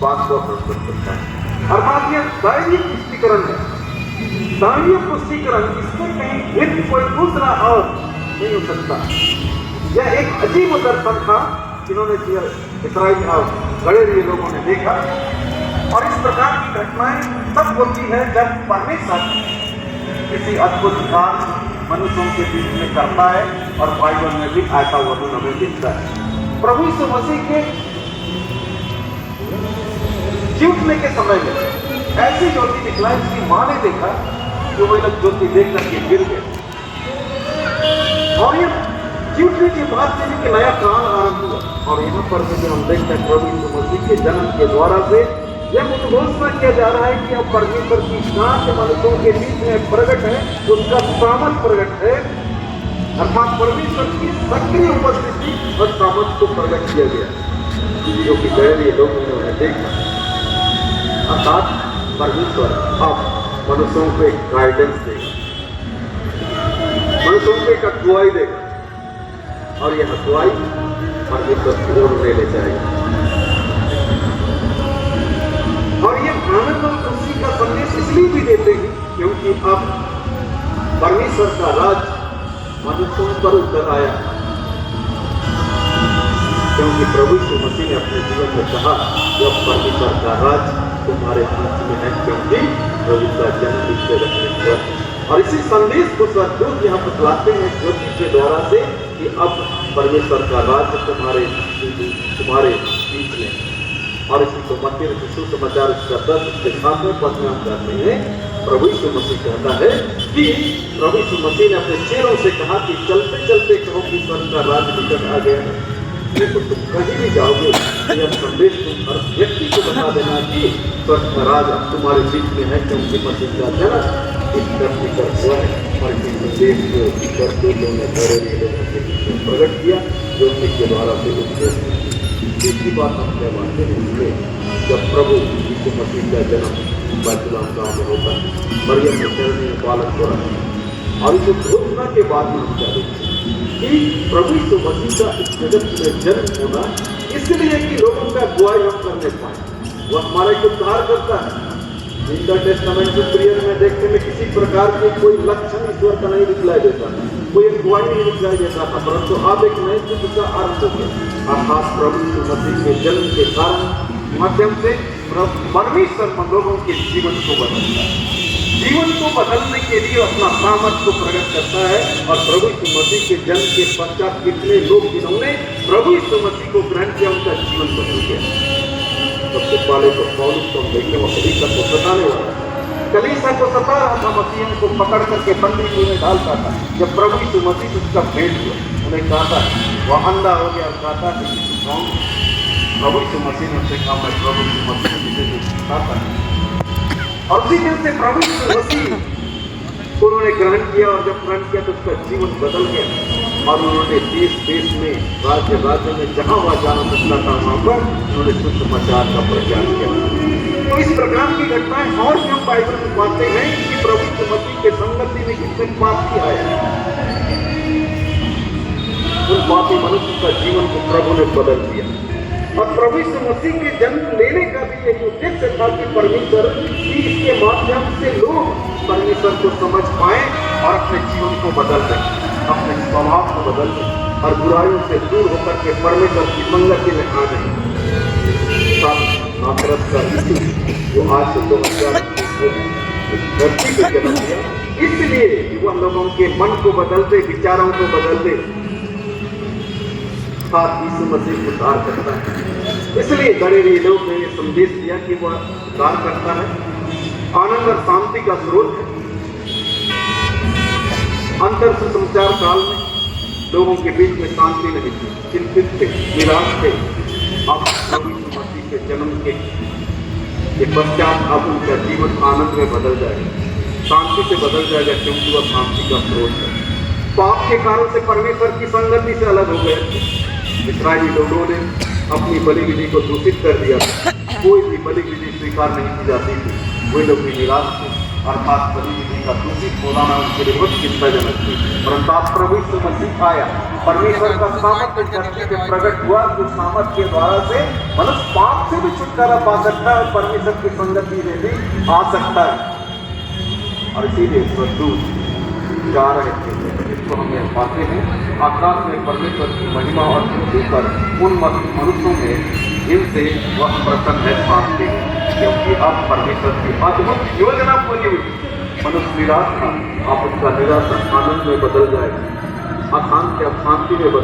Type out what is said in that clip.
बात को प्रस्तुत करता है। अर्थात यह दैवीय पुष्टिकरण है। दैवीय पुष्टिकरण, इसमें कहीं भिन्न कोई दूसरा और नहीं हो सकता। यह एक अजीब दर्शन था जिन्होंने इस्राएल और गड़े हुए लोगों ने देखा। और इस प्रकार की घटनाएं तब होती है जब परमेश्वर किसी अद्भुत कार्य मनुष्यों के बीच में करता है, और बाइबल में भी ऐसा वर्णन हमें दिखता है। प्रभु यीशु मसीह के जी उठने के समय में ऐसी ज्योति निकला, इसकी मां ने देखा कि वो लोग ज्योति देख करके गिर गए। और ये जी उठने के बाद से एक नया काल आरंभ हुआ। और यहाँ पर जब हम देखते हैं प्रभु यीशु मसीह के जन्म के द्वारा से यह घोषणा किया जा रहा है कि अब परमेश्वर की शांत मनुष्यों के बीच में प्रकट है, उसका सामर्थ प्रकट है। अर्थात परमेश्वर की सक्रिय उपस्थिति और सामर्थ को प्रकट किया गया, जो कि गहरे लोगों ने देखा। अर्थात परमेश्वर अब मनुष्यों को एक गाइडेंस देगा, मनुष्यों को एक अगुवाई देगा, और यह अगुवाई परमेश्वर की ओर ले जाएगी। और ये आनंद और खुशी का संदेश इसलिए भी देते हैं क्योंकि अब परमेश्वर का राज मनुष्यों पर उतर आया। क्योंकि प्रभु यीशु मसीह ने अपने जीवन में कहा कि अब परमेश्वर का राज तुम्हारे बीच में है, क्योंकि प्रभु का जन्म इससे रखने पर। और इसी संदेश को स्वर्गदूत यहाँ बतलाते हैं ज्योति के द्वारा से कि अब परमेश्वर का राज तुम्हारे बीच में। और इसी को मत्ती सुसमाचार उसका 10 के 7वें पद में हम कहते हैं, प्रभु यीशु मसीह कहता है कि प्रभु यीशु मसीह ने अपने चेलों से कहा कि चलते चलते कहो कि स्वर्ग का राज निकट आ गया है। ये तो तुम कहीं भी जाओगे तो यह संदेश तुम हर व्यक्ति को बता देना कि स्वर्ग का राज अब तुम्हारे बीच में है, क्योंकि मसीह का जन्म इस धरती पर हुआ है। और इस संदेश को स्वर्गदूतों ने गहरे लोगों के बीच में प्रकट किया, जो के द्वारा से उपदेश। तीसरी बात हम क्या मानते हैं, इसमें जब प्रभु यीशु मसीह का जन्म बैतलहम गांव में होता है, मरियम के चरण में बालक को रखा। और इस घोषणा के बाद में हम क्या देखते हैं कि प्रभु यीशु मसीह का इस जगत में जन्म होना इसलिए कि लोगों का अगुवाई हम करने पाए। वह हमारे को उद्धार करता है। इंटर टेस्टामेंट पीरियड में देखने में किसी प्रकार के कोई लक्षण ईश्वर का नहीं दिखलाई देता, कोई अगुवाई नहीं दिखलाई देता था, परंतु अब एक नए युग का आरंभ हो गया। अर्थात प्रभु यीशु मसीह के जन्म के कारण माध्यम से परमेश्वर लोगों के जीवन को बदलता है, जीवन को बदलने के लिए अपना सामर्थ्य को प्रकट करता है। और प्रभु यीशु मसीह के जन्म के पश्चात कितने लोग जिन्होंने प्रभु यीशु मसीह को ग्रहण किया, उनका जीवन बदल गया। सबसे पहले तो पौलुस को देखने वो कलीसिया को सताने वाला, कलीसिया को सता रहा था, मसीह को पकड़ करके बंदी में डालता था। जब प्रभु यीशु मसीह उसका भेंट हुआ, उन्हें कहता है वह अंधा हो गया, कहता है कि कौन? प्रभु यीशु मसीह ने उसे कहा मैं प्रभु यीशु मसीह जिसे सिखाता है। और उसी दिन से प्रभु यीशु मसीह उन्होंने ग्रहण किया, और जब ग्रहण किया तो उसका जीवन बदल गया। और उन्होंने देश देश में, राज्य राज्य में जहां वह जाना सकता था वहां पर उन्होंने सुसमाचार का प्रचार किया। तो इस प्रकार की घटनाएं और भी हम बाइबल में पाते हैं कि प्रभु यीशु मसीह के संगति में कितने पापी आए, उन पापी मनुष्य का जीवन को प्रभु ने बदल दिया। और प्रभु यीशु मसीह के जन्म लेने का भी एक उद्देश्य था कि परमेश्वर की इसके माध्यम से लोग परमेश्वर को समझ पाए और अपने जीवन को बदल दें, अपने स्वभाव को बदल दें, और बुराइयों से दूर होकर के परमेश्वर की संगति में आ जाए। नासरत का यीशु जो आज से 2000 धरती को जन्म दिया, इसलिए कि वह लोगों के मन को बदलते, विचारों को बदलते, साथ यीशु मसीह उद्धार करता है। इसलिए गड़े हुए लोग ने यह संदेश दिया कि वह उद्धार करता है, आनंद और शांति का स्रोत है। अंतर सुसमाचार काल में लोगों के बीच में शांति नहीं थी, चिंतित थे, निराश थे। अब प्रभु यीशु मसीह के जन्म के पश्चात अब उनका जीवन आनंद में बदल जाएगा, शांति से बदल जाएगा, क्योंकि वह शांति का स्रोत है। पाप के कारण से परमेश्वर की संगति से अलग हो गए। इस्राएली लोगों ने अपनी बलि विधि को दूषित कर दिया, कोई भी बलि विधि स्वीकार नहीं की जाती थी, वे लोग भी निराश थे। अर्थात बलि विधि का दूषित होना उनके लिए बहुत चिंताजनक थी। परंतु आप प्रभु यीशु मसीह आया, परमेश्वर का सामर्थ्य धरती पे प्रकट हुआ, जो सामर्थ्य के द्वारा से मनुष्य पाप से भी छुटकारा पा सकता है और परमेश्वर की संगति में भी आ सकता है। और इसीलिए स्वर्गदूत जा रहे थे, जिसको हम यह पाते हैं आकाश में परमेश्वर की महिमा और पृथ्वी पर उन मनुष्यों में जिनसे वह प्रसन्न है शांति, क्योंकि अब परमेश्वर की अद्भुत योजना पूरी हुई। मनुष्य निराश था, आप उसका निराशा आनंद में बदल जाएगा, अशांति अब शांति में बदल